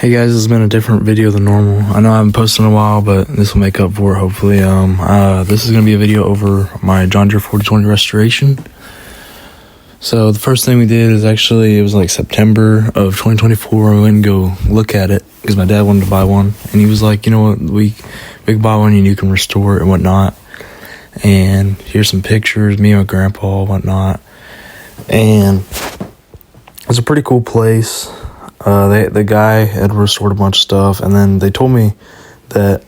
Hey guys, this has been a different video than normal. I know I haven't posted in a while, but this will make up for it hopefully. This is going to be a video over my John Deere 4020 restoration. So the first thing we did is actually, it was like September of 2024. We went and go look at it because my dad wanted to buy one. And he was like, you know what, we can buy one and you can restore it and whatnot. And here's some pictures, me and my grandpa and whatnot. And it's a pretty cool place. The guy had restored a bunch of stuff, and then they told me that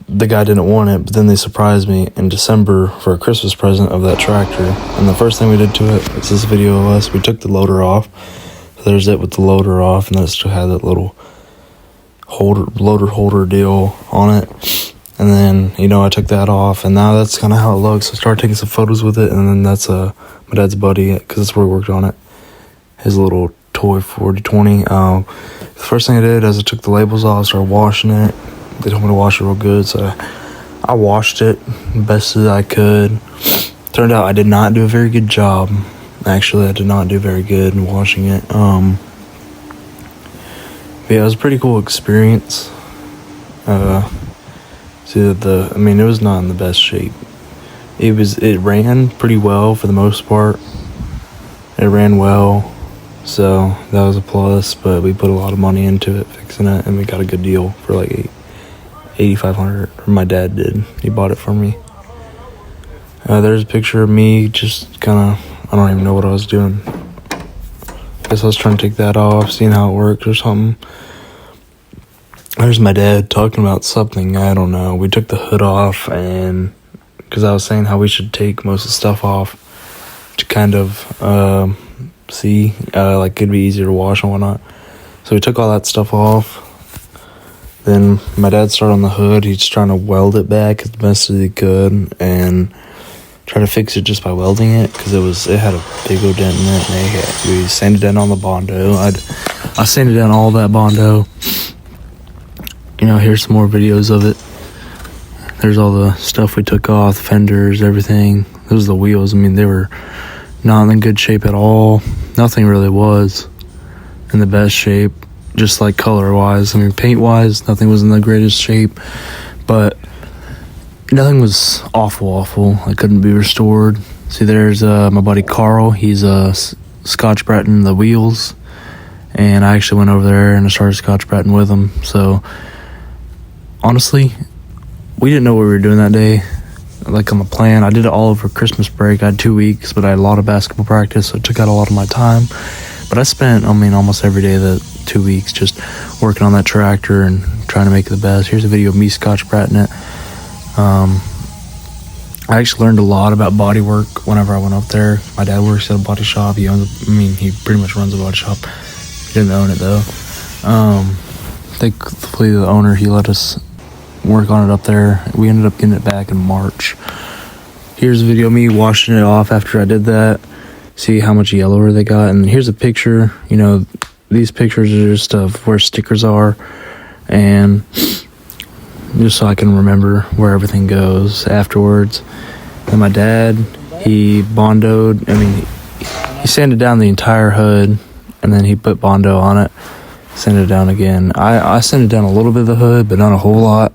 the guy didn't want it, but then they surprised me in December for a Christmas present of that tractor. And the first thing we did to it is this video of us. We took the loader off. So there's it with the loader off, and then it still had that little loader holder deal on it. And then, I took that off, and now that's kind of how it looks. I started taking some photos with it, and then that's my dad's buddy, because that's where he worked on it. His little toy 4020. The first thing I did is I took the labels off, started washing it. They told me to wash it real good, so I washed it best as I could. Turned out I did not do a very good job. Actually, I did not do very good in washing it. But yeah, it was a pretty cool experience. It was not in the best shape. It ran pretty well for the most part. It ran well. So that was a plus, but we put a lot of money into it, fixing it, and we got a good deal for like $8,500. Or my dad did. He bought it for me. There's a picture of me just kind of, I don't even know what I was doing. Guess I was trying to take that off, seeing how it worked or something. There's my dad talking about something, I don't know. We took the hood off, and because I was saying how we should take most of the stuff off to kind of see, like it'd be easier to wash and whatnot. So we took all that stuff off. Then my dad started on the hood. He's trying to weld it back as best as he could and try to fix it just by welding it, because it had a big old dent in it, and we sanded down on the Bondo. I sanded down all that Bondo. Here's some more videos of it. There's all the stuff we took off, the fenders, everything. Those are the wheels. They were not in good shape at all. Nothing really was in the best shape, just like color wise. Paint wise, nothing was in the greatest shape, but nothing was awful. It couldn't be restored. See, there's my buddy Carl. He's Scotch Bretting the wheels, and I actually went over there and I started Scotch Bretting with him. So honestly, we didn't know what we were doing that day. Like on the plan, I did it all over Christmas break. I had 2 weeks, but I had a lot of basketball practice, so it took out a lot of my time. But I spent, almost every day of the 2 weeks just working on that tractor and trying to make it the best. Here's a video of me Scotch Bretting it. I actually learned a lot about body work whenever I went up there. My dad works at a body shop. He pretty much runs a body shop. He didn't own it though. Thankfully the owner, he let us work on it up there. We ended up getting it back in March. Here's a video of me washing it off after I did that. See how much yellower they got. And here's a picture. These pictures are just of where stickers are, and just so I can remember where everything goes afterwards. And my dad, he bondoed, he sanded down the entire hood, and then he put Bondo on it, sanded it down again. I sanded down a little bit of the hood, but not a whole lot.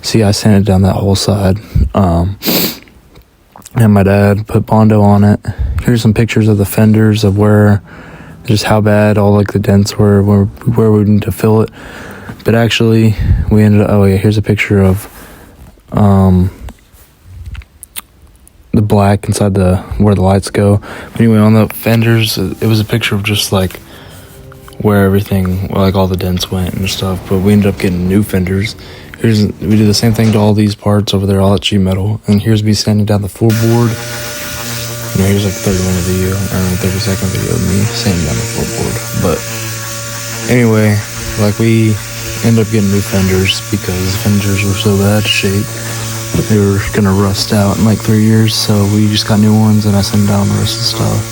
See, I sanded down that whole side. And my dad put Bondo on it. Here's some pictures of the fenders of just how bad all like the dents were, where we need to fill it. But actually, we ended up, here's a picture of the black inside where the lights go. But anyway, on the fenders, it was a picture of just like where everything, like all the dents went and stuff. But we ended up getting new fenders. We did the same thing to all these parts over there, all that sheet metal. And here's me sanding down the floorboard. Here's like 30-minute video, or 30-second video of me sanding down the floorboard. But anyway, we ended up getting new fenders because the fenders were so bad shape. They were gonna rust out in like 3 years, so we just got new ones, and I sent down the rest of the stuff.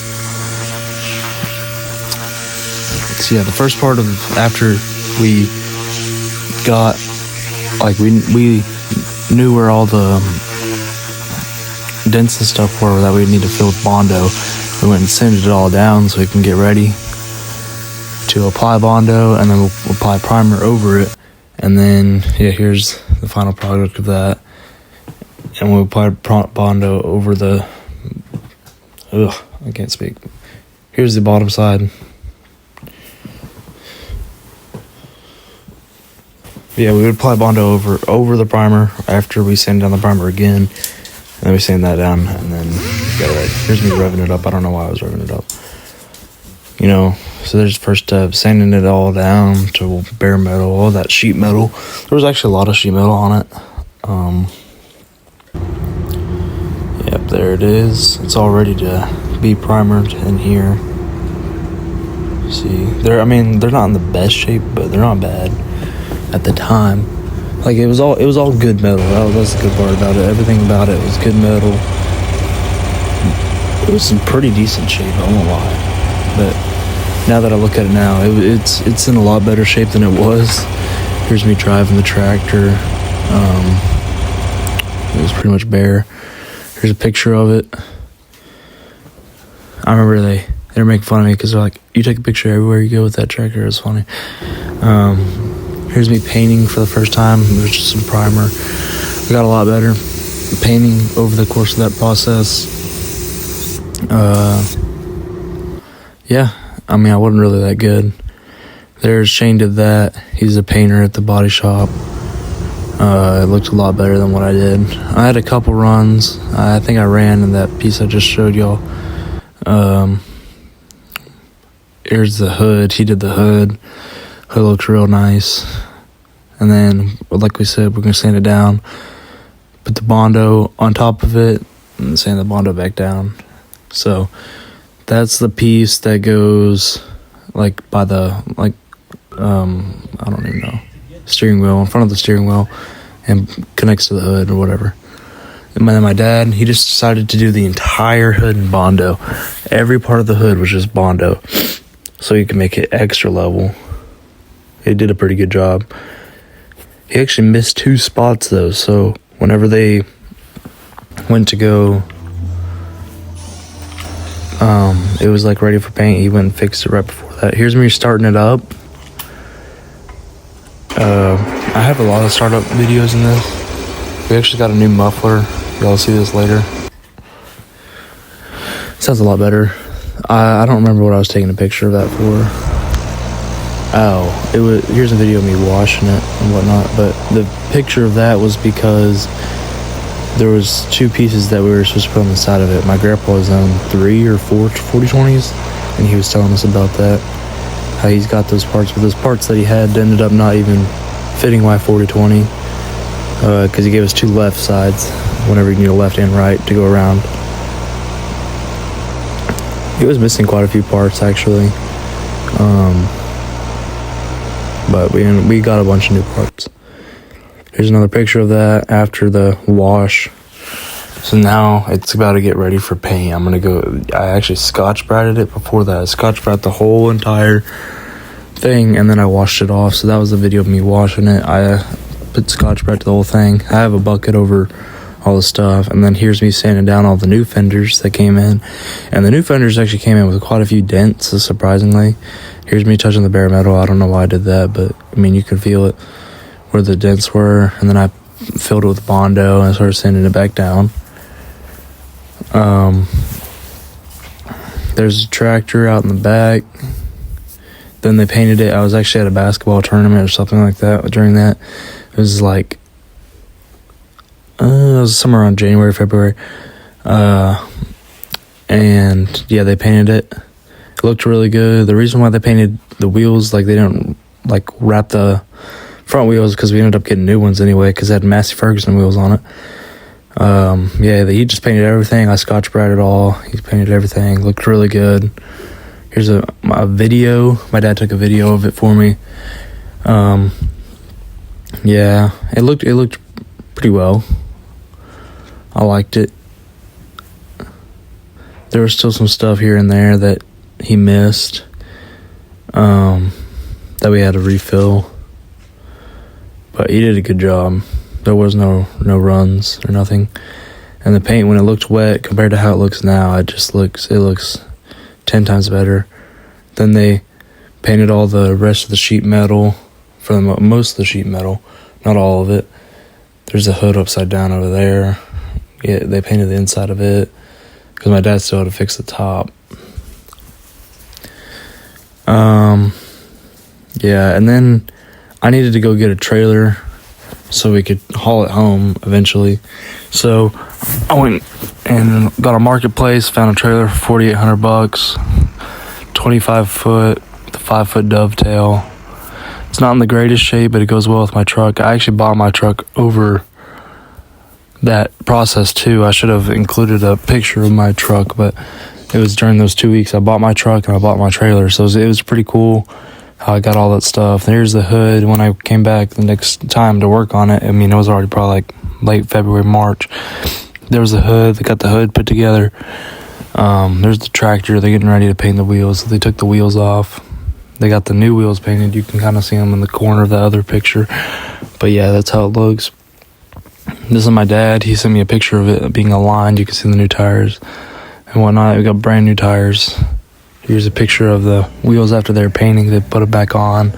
So yeah, the first part of after we got, we knew where all the dents and stuff were that we need to fill with Bondo. We went and sanded it all down so we can get ready to apply Bondo, and then we'll apply primer over it. And then, yeah, here's the final product of that. And we'll apply Bondo over the... I can't speak. Here's the bottom side. Yeah, we would apply Bondo over the primer after we sand down the primer again. And then we sand that down, and then get it right. Here's me revving it up. I don't know why I was revving it up. You know, so there's the first step, sanding it all down to bare metal, all that sheet metal. There was actually a lot of sheet metal on it. Yep, there it is. It's all ready to be primered in here. See, they're not in the best shape, but they're not bad at the time. Like, it was all good metal. That's the good part about it. Everything about it was good metal. It was in pretty decent shape, I won't lie. But now that I look at it now, it's in a lot better shape than it was. Here's me driving the tractor. It was pretty much bare. Here's a picture of it. I remember they were making fun of me because they're like, you take a picture everywhere you go with that tractor. It was funny. Here's me painting for the first time. There's just some primer. I got a lot better painting over the course of that process. Yeah, I wasn't really that good. There's Shane did that. He's a painter at the body shop. It looked a lot better than what I did. I had a couple runs. I think I ran in that piece I just showed y'all. Here's the hood. He did the hood. Hood looks real nice. And then, like we said, we're going to sand it down. Put the Bondo on top of it. And sand the Bondo back down. So, that's the piece that goes, like, by the, like, I don't even know, steering wheel, in front of the steering wheel, and connects to the hood or whatever. And then my dad, he just decided to do the entire hood in Bondo. Every part of the hood was just Bondo, so he could make it extra level. He did a pretty good job. He actually missed 2 spots, though, so whenever they went to go, it was like ready for paint. He went and fixed it right before that. Here's me starting it up. I have a lot of startup videos in this. We actually got a new muffler. Y'all see this later. Sounds a lot better. I don't remember what I was taking a picture of that for. Oh, here's a video of me washing it and whatnot. But the picture of that was because there was 2 pieces that we were supposed to put on the side of it. My grandpa was on 3 or 4 40/20s, and he was telling us about that. How he's got those parts, but those parts that he had ended up not even fitting my 40/20, because he gave us 2 left sides whenever you need a left and right to go around. He was missing quite a few parts, actually, but we got a bunch of new parts. Here's another picture of that after the wash. So now it's about to get ready for paint. I actually Scotch-Braded it before that. I Scotch-Braded the whole entire thing, and then I washed it off. So that was the video of me washing it. I put Scotch-Brite to the whole thing. I have a bucket over all the stuff, and then here's me sanding down all the new fenders that came in. And the new fenders actually came in with quite a few dents, surprisingly. Here's me touching the bare metal. I don't know why I did that, but you can feel it where the dents were. And then I filled it with Bondo and I started sanding it back down. There's a tractor out in the back. Then they painted it. I was actually at a basketball tournament or something like that during that. It was like, it was somewhere around January, February. And yeah, they painted it. It looked really good. The reason why they painted the wheels, like they didn't like wrap the front wheels, because we ended up getting new ones anyway, because it had Massey Ferguson wheels on it. Yeah, he just painted everything. I Scotch-Braded it all. He painted everything. Looked really good. Here's a video. My dad took a video of it for me. Yeah, it looked pretty well. I liked it. There was still some stuff here and there that he missed, that we had to refill. But he did a good job. There was no runs or nothing. And the paint, when it looked wet compared to how it looks now, it looks 10 times better. Then they Painted all the rest of the sheet metal, for most of the sheet metal, not all of it. There's a hood upside down over there. Yeah, they painted the inside of it because my dad still had to fix the top. Yeah, and then I needed to go get a trailer so we could haul it home eventually. So I went and got a marketplace, found a trailer for $4,800, 25 foot, the 5 foot dovetail. It's not in the greatest shape, but it goes well with my truck. I actually bought my truck over that process too. I should have included a picture of my truck, but it was during those 2 weeks I bought my truck and I bought my trailer, so it was pretty cool how I got all that stuff. Here's the hood. When I came back the next time to work on it, I mean, it was already probably like late February, March. There was the hood. They got the hood put together. There's the tractor. They're getting ready to paint the wheels. So they took the wheels off. They got the new wheels painted. You can kind of see them in the corner of the other picture. But yeah, that's how it looks. This is my dad. He sent me a picture of it being aligned. You can see the new tires and whatnot. We got brand new tires. Here's a picture of the wheels after they're painting. They put it back on.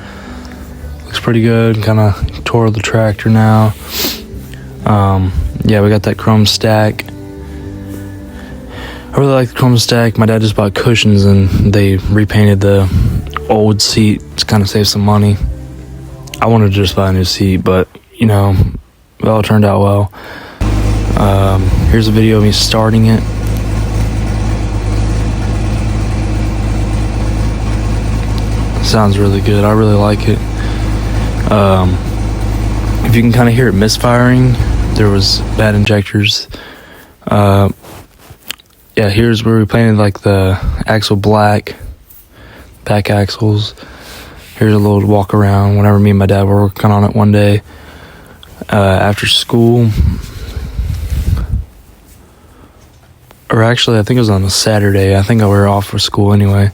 Looks pretty good. Kind of tore the tractor now. Yeah, we got that chrome stack. I really like the chrome stack. My dad just bought cushions and they repainted the old seat to kind of save some money. I wanted to just buy a new seat, but you know, it all turned out well. Here's a video of me starting it. Sounds really good. I really like it. If you can kind of hear it misfiring, there was bad injectors. Yeah, here's where we painted like the axle black, back axles. Here's a little walk around whenever me and my dad were working on it one day after school. Or actually, I think it was on a Saturday. I think we were off for school anyway.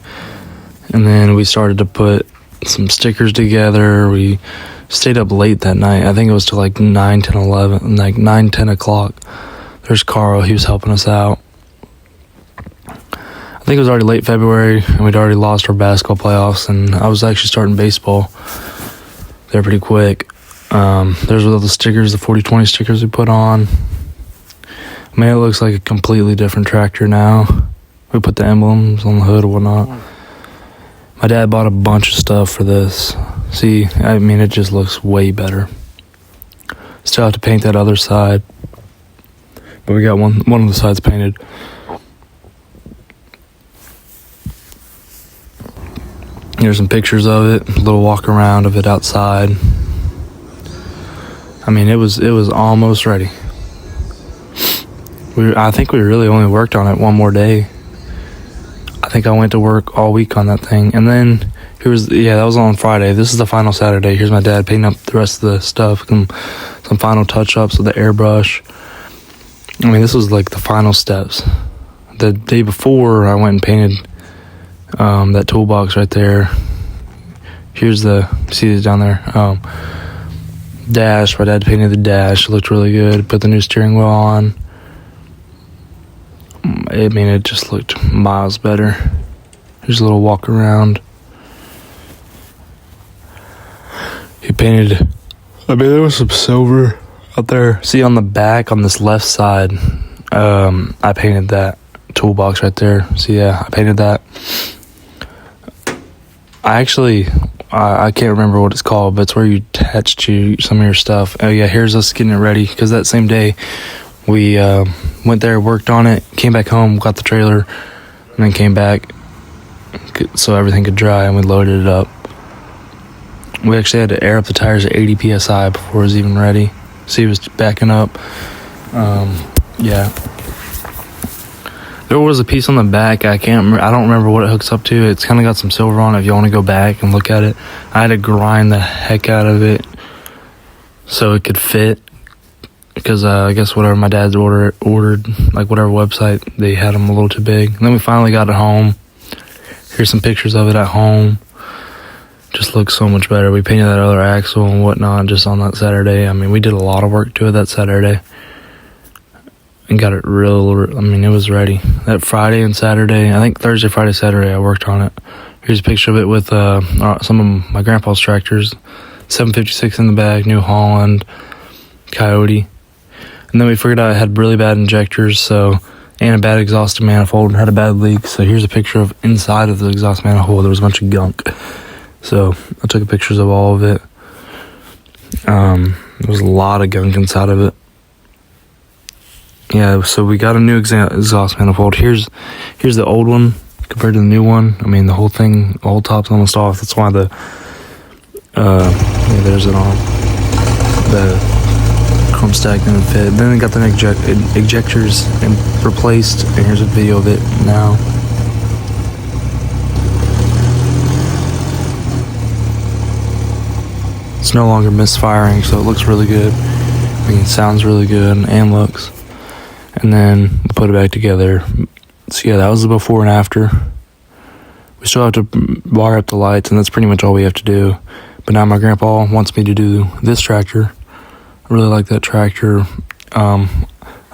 And then we started to put some stickers together. We stayed up late that night. I think it was till like 9, 10, 11, like 9, 10 o'clock. There's Carl. He was helping us out. I think it was already late February, and we'd already lost our basketball playoffs, and I was actually starting baseball. They're pretty quick. There's all the stickers, the 40-20 stickers we put on. Man, it looks like a completely different tractor now. We put the emblems on the hood and whatnot. My dad bought a bunch of stuff for this. See, I mean, it just looks way better. Still have to paint that other side, but we got one of the sides painted. Here's some pictures of it, a little walk around of it outside. I mean, it was almost ready. I think we really only worked on it one more day. I think I went to work all week on that thing. And then that was on Friday. This is the final Saturday. Here's my dad painting up the rest of the stuff, some final touch-ups with the airbrush. I mean, this was like the final steps. The day before, I went and painted that toolbox right there. Here's see it down there, dash. My dad painted the dash. It looked really good. Put the new steering wheel on. I mean, it just looked miles better. Here's a little walk around. He painted, I mean, there was some silver out there. See, on the back, on this left side, I painted that toolbox right there. So yeah, I painted that. I can't remember what it's called, but it's where you attach to some of your stuff. Oh yeah, here's us getting it ready, because that same day we went there, worked on it, came back home, got the trailer, and then came back so everything could dry, and we loaded it up. We actually had to air up the tires at 80 psi before it was even ready. See, it was backing up. Yeah. There was a piece on the back. I don't remember what it hooks up to. It's kind of got some silver on it if you want to go back and look at it. I had to grind the heck out of it so it could fit, because I guess whatever my dad's ordered, like whatever website, they had them a little too big. And then we finally got it home. Here's some pictures of it at home. Just looks so much better. We painted that other axle and whatnot just on that Saturday. I mean, we did a lot of work to it that Saturday and got it it was ready. That Friday and Saturday, I think Thursday, Friday, Saturday, I worked on it Here's a picture of it with some of my grandpa's tractors. 756 in the back, New Holland, Coyote. And then we figured out it had really bad injectors, and a bad exhaust manifold, and had a bad leak. So here's a picture of inside of the exhaust manifold. There was a bunch of gunk. So I took pictures of all of it. There was a lot of gunk inside of it. Yeah, so we got a new exhaust manifold. Here's the old one compared to the new one. I mean, the whole top's almost off. That's why there's it on. The chrome stack didn't fit. Then they got the ejectors replaced, and here's a video of it now. It's no longer misfiring, so it looks really good. I mean, it sounds really good and looks. And then we put it back together. So yeah, that was the before and after. We still have to wire up the lights, and that's pretty much all we have to do. But now my grandpa wants me to do this tractor. I really like that tractor. I'll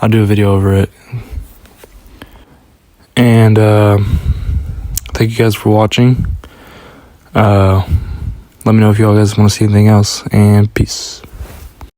do a video over it. And thank you guys for watching. Let me know if y'all guys want to see anything else, and peace.